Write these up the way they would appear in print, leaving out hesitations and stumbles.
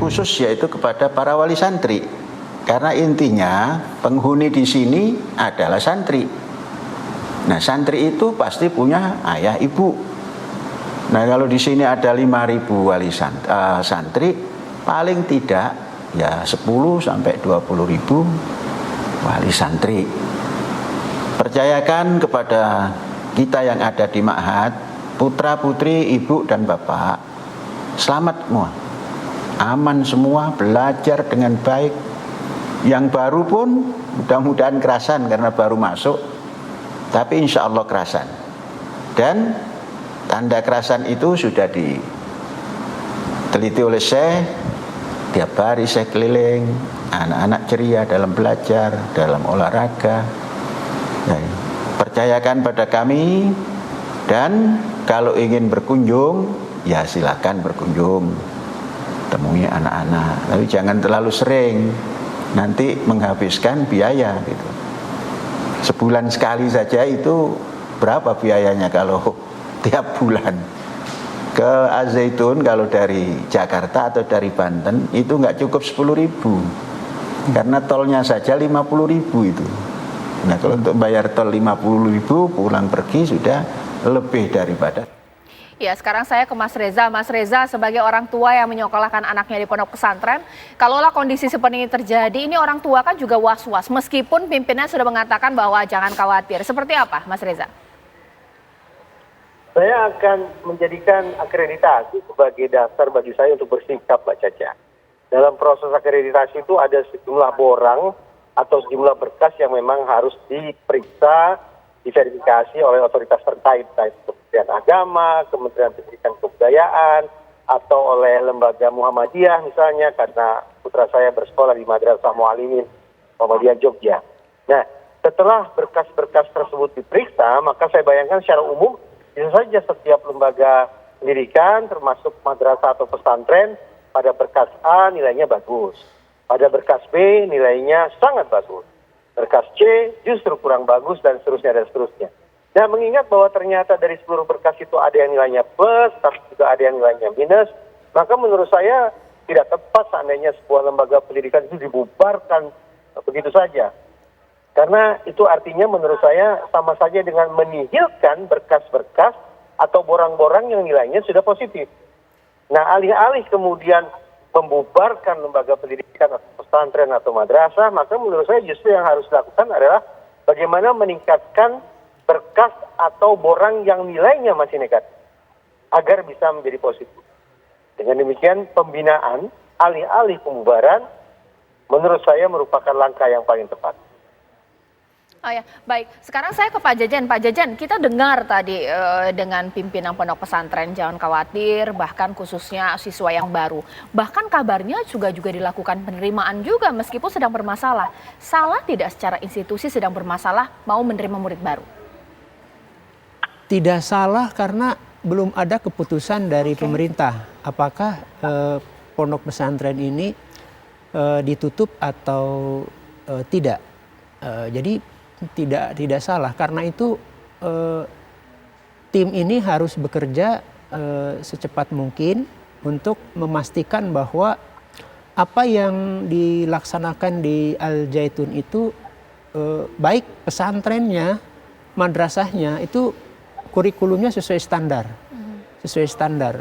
khusus yaitu kepada para wali santri. Karena intinya penghuni di sini adalah santri. Nah, santri itu pasti punya ayah ibu. Nah, kalau di sini ada 5.000 wali santri, paling tidak ya 10 sampai 20.000 wali santri. Percayakan kepada kita yang ada di Ma'had, putra putri, ibu dan bapak, selamat semua, aman semua, belajar dengan baik. Yang baru pun mudah-mudahan kerasan karena baru masuk, tapi insya Allah kerasan. Dan tanda kerasan itu sudah diteliti oleh Syekh. Tiap hari Syekh keliling, anak-anak ceria dalam belajar, dalam olahraga. Nah, percayakan pada kami, dan kalau ingin berkunjung ya silakan berkunjung, temui anak-anak, tapi jangan terlalu sering, nanti menghabiskan biaya gitu. Sebulan sekali saja itu berapa biayanya kalau tiap bulan? Ke Al-Zaitun kalau dari Jakarta atau dari Banten itu nggak cukup 10.000, karena tolnya saja 50.000 itu. Nah, kalau untuk bayar tol 50.000 pulang pergi sudah lebih daripada. Ya, sekarang saya ke Mas Reza. Mas Reza, sebagai orang tua yang menyekolahkan anaknya di pondok pesantren, kalaulah kondisi seperti ini terjadi, ini orang tua kan juga was-was, meskipun pimpinan sudah mengatakan bahwa jangan khawatir. Seperti apa, Mas Reza? Saya akan menjadikan akreditasi sebagai dasar bagi saya untuk bersikap, Mbak Caca. Dalam proses akreditasi itu ada sejumlah borang atau sejumlah berkas yang memang harus diperiksa, diverifikasi oleh otoritas terkait, baik Kementerian Agama, Kementerian Pendidikan Kebudayaan, atau oleh lembaga Muhammadiyah misalnya, karena putra saya bersekolah di Madrasah Muallimin Muhammadiyah Jogja. Nah, setelah berkas-berkas tersebut diperiksa, maka saya bayangkan secara umum bisa saja setiap lembaga pendidikan termasuk madrasah atau pesantren pada berkas A nilainya bagus, pada berkas B nilainya sangat bagus, berkas C justru kurang bagus, dan seterusnya dan seterusnya. Nah, mengingat bahwa ternyata dari seluruh berkas itu ada yang nilainya plus, tapi juga ada yang nilainya minus, maka menurut saya tidak tepat seandainya sebuah lembaga pendidikan itu dibubarkan begitu saja. Karena itu artinya menurut saya sama saja dengan menihilkan berkas-berkas atau borang-borang yang nilainya sudah positif. Nah, alih-alih kemudian membubarkan lembaga pendidikan atau pesantren atau madrasah, maka menurut saya justru yang harus dilakukan adalah bagaimana meningkatkan berkas atau borang yang nilainya masih negatif agar bisa menjadi positif. Dengan demikian pembinaan alih-alih pembubaran menurut saya merupakan langkah yang paling tepat. Oh ya, baik. Sekarang saya ke Pak Jajan. Pak Jajan, kita dengar tadi dengan pimpinan pondok pesantren jangan khawatir, bahkan khususnya siswa yang baru. Bahkan kabarnya juga dilakukan penerimaan juga meskipun sedang bermasalah. Salah tidak secara institusi sedang bermasalah mau menerima murid baru? Tidak salah karena belum ada keputusan dari pemerintah. Apakah pondok pesantren ini ditutup atau tidak? Jadi tidak salah, karena itu tim ini harus bekerja secepat mungkin untuk memastikan bahwa apa yang dilaksanakan di Al-Zaitun itu baik pesantrennya, madrasahnya itu kurikulumnya sesuai standar.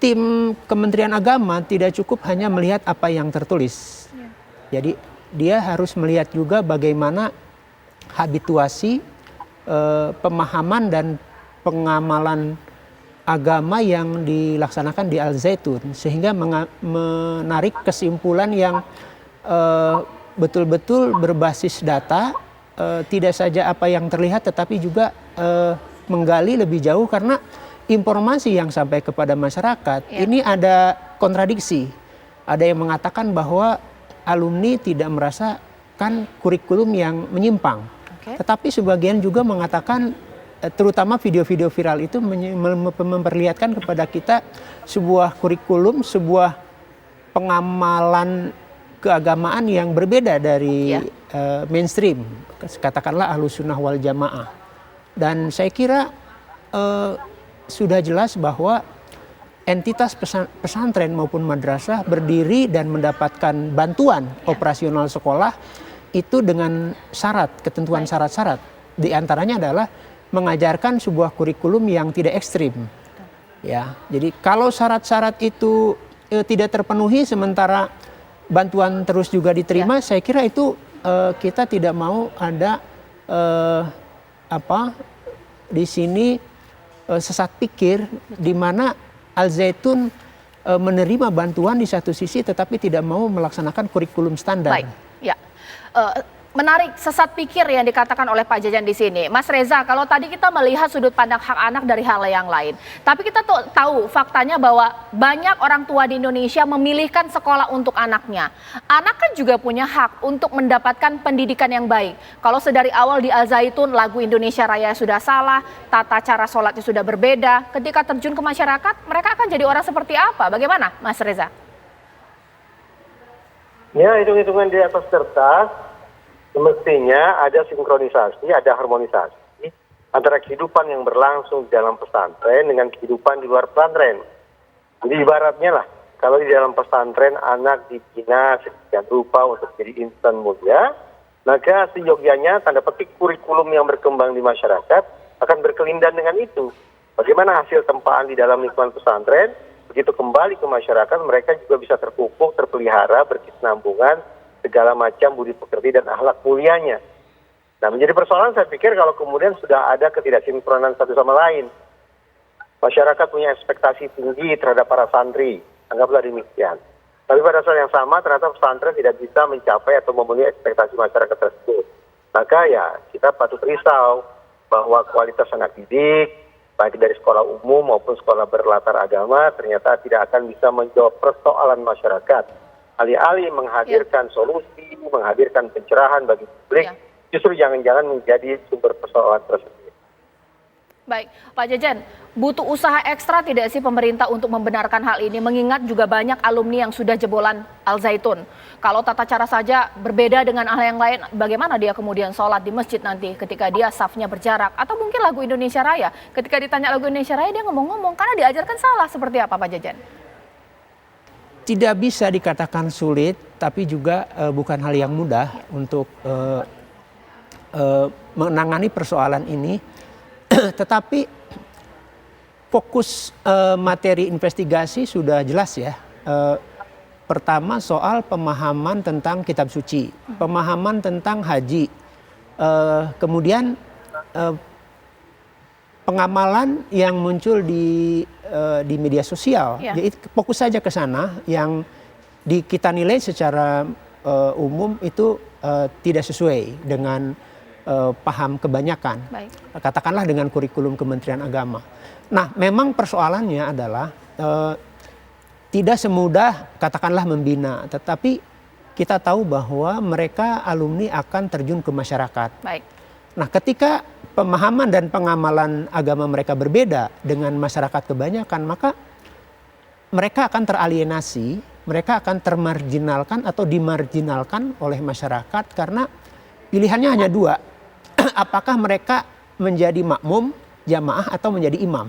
Tim Kementerian Agama tidak cukup hanya melihat apa yang tertulis. Jadi dia harus melihat juga bagaimana habituasi, pemahaman dan pengamalan agama yang dilaksanakan di Al-Zaitun, sehingga menarik kesimpulan yang betul-betul berbasis data, tidak saja apa yang terlihat tetapi juga menggali lebih jauh, karena informasi yang sampai kepada masyarakat ini ada kontradiksi. Ada yang mengatakan bahwa alumni tidak merasakan kurikulum yang menyimpang. Tetapi sebagian juga mengatakan, terutama video-video viral itu memperlihatkan kepada kita sebuah kurikulum, sebuah pengamalan keagamaan yang berbeda dari mainstream, katakanlah Ahlus Sunnah wal Jamaah. Dan saya kira sudah jelas bahwa entitas pesantren maupun madrasah berdiri dan mendapatkan bantuan operasional sekolah itu dengan syarat, ketentuan syarat-syarat. Di antaranya adalah mengajarkan sebuah kurikulum yang tidak ekstrim. Ya, jadi kalau syarat-syarat itu tidak terpenuhi sementara bantuan terus juga diterima, saya kira itu kita tidak mau ada di sini sesat pikir di mana Al Zaitun menerima bantuan di satu sisi tetapi tidak mau melaksanakan kurikulum standar. Baik, ya. Menarik sesat pikir yang dikatakan oleh Pak Jajan di sini. Mas Reza, kalau tadi kita melihat sudut pandang hak anak dari hal yang lain. Tapi kita tahu faktanya bahwa banyak orang tua di Indonesia memilihkan sekolah untuk anaknya. Anak kan juga punya hak untuk mendapatkan pendidikan yang baik. Kalau sedari awal di Al Zaitun lagu Indonesia Raya sudah salah, tata cara sholatnya sudah berbeda. Ketika terjun ke masyarakat, mereka akan jadi orang seperti apa? Bagaimana Mas Reza? Ya, hitung-hitungan di atas kertas. Semestinya ada sinkronisasi, ada harmonisasi antara kehidupan yang berlangsung di dalam pesantren dengan kehidupan di luar pesantren. Jadi ibaratnya lah, kalau di dalam pesantren anak dibina sedemikian rupa untuk jadi insan mulia, maka seyogianya tanda petik kurikulum yang berkembang di masyarakat akan berkelindan dengan itu. Bagaimana hasil tempaan di dalam lingkungan pesantren, begitu kembali ke masyarakat mereka juga bisa terpupuk, terpelihara, berkesinambungan, segala macam budi pekerti dan akhlak mulianya. Nah, menjadi persoalan saya pikir kalau kemudian sudah ada ketidaksinkronan satu sama lain. Masyarakat punya ekspektasi tinggi terhadap para santri, anggaplah demikian. Tapi pada saat yang sama ternyata pesantren tidak bisa mencapai atau memenuhi ekspektasi masyarakat tersebut. Maka ya kita patut risau bahwa kualitas anak didik, baik dari sekolah umum maupun sekolah berlatar agama, ternyata tidak akan bisa menjawab persoalan masyarakat. Alih-alih menghadirkan solusi, menghadirkan pencerahan bagi publik, justru jangan-jangan menjadi sumber persoalan tersebut. Baik, Pak Jajan, butuh usaha ekstra tidak sih pemerintah untuk membenarkan hal ini, mengingat juga banyak alumni yang sudah jebolan Al Zaitun. Kalau tata cara saja berbeda dengan hal yang lain, bagaimana dia kemudian sholat di masjid nanti ketika dia safnya berjarak? Atau mungkin lagu Indonesia Raya, ketika ditanya lagu Indonesia Raya dia ngomong-ngomong, karena diajarkan salah, seperti apa Pak Jajan? Tidak bisa dikatakan sulit, tapi juga bukan hal yang mudah untuk menangani persoalan ini. Tetapi fokus materi investigasi sudah jelas ya. Pertama soal pemahaman tentang kitab suci, pemahaman tentang haji, kemudian pengamalan yang muncul di media sosial. Jadi fokus saja ke sana yang kita nilai secara umum itu tidak sesuai dengan paham kebanyakan. Baik. Katakanlah dengan kurikulum Kementerian Agama. Nah, memang persoalannya adalah tidak semudah katakanlah membina, tetapi kita tahu bahwa mereka alumni akan terjun ke masyarakat. Baik. Nah, ketika pemahaman dan pengamalan agama mereka berbeda dengan masyarakat kebanyakan, maka mereka akan teralienasi, mereka akan termarginalkan atau dimarginalkan oleh masyarakat karena pilihannya hanya dua. Apakah mereka menjadi makmum, jamaah atau menjadi imam.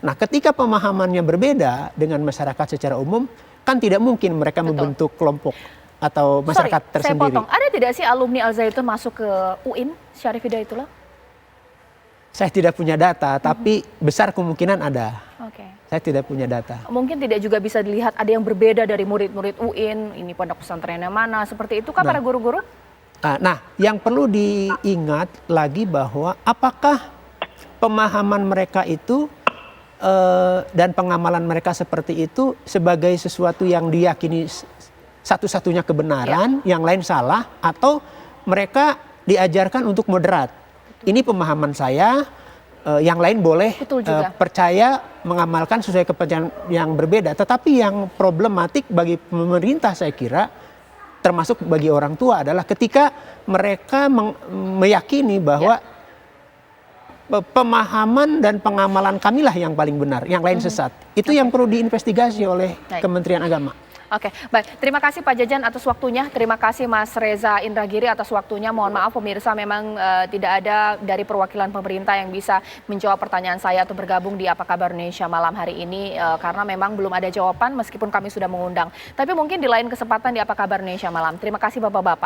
Nah, ketika pemahamannya berbeda dengan masyarakat secara umum, kan tidak mungkin mereka membentuk kelompok atau masyarakat tersendiri. Saya potong. Ada tidak sih alumni Al Zaitun masuk ke UIN Syarif Hidayatullah? Saya tidak punya data, tapi besar kemungkinan ada. Saya tidak punya data. Mungkin tidak juga bisa dilihat ada yang berbeda dari murid-murid UIN, ini pondok pesantrennya mana, seperti itu kan para guru-guru? Nah, yang perlu diingat lagi bahwa apakah pemahaman mereka itu dan pengamalan mereka seperti itu sebagai sesuatu yang diyakini satu-satunya kebenaran, yang lain salah, atau mereka diajarkan untuk moderat. Ini pemahaman saya, yang lain boleh percaya mengamalkan sesuai kepercayaan yang berbeda. Tetapi yang problematik bagi pemerintah saya kira, termasuk bagi orang tua adalah ketika mereka meyakini bahwa pemahaman dan pengamalan kamilah yang paling benar, yang lain sesat. Itu yang perlu diinvestigasi oleh Kementerian Agama. Oke, baik. Terima kasih Pak Jajan atas waktunya. Terima kasih Mas Reza Indragiri atas waktunya. Mohon maaf pemirsa, memang tidak ada dari perwakilan pemerintah yang bisa menjawab pertanyaan saya atau bergabung di Apa Kabar Indonesia malam hari ini karena memang belum ada jawaban meskipun kami sudah mengundang. Tapi mungkin di lain kesempatan di Apa Kabar Indonesia malam. Terima kasih Bapak-bapak.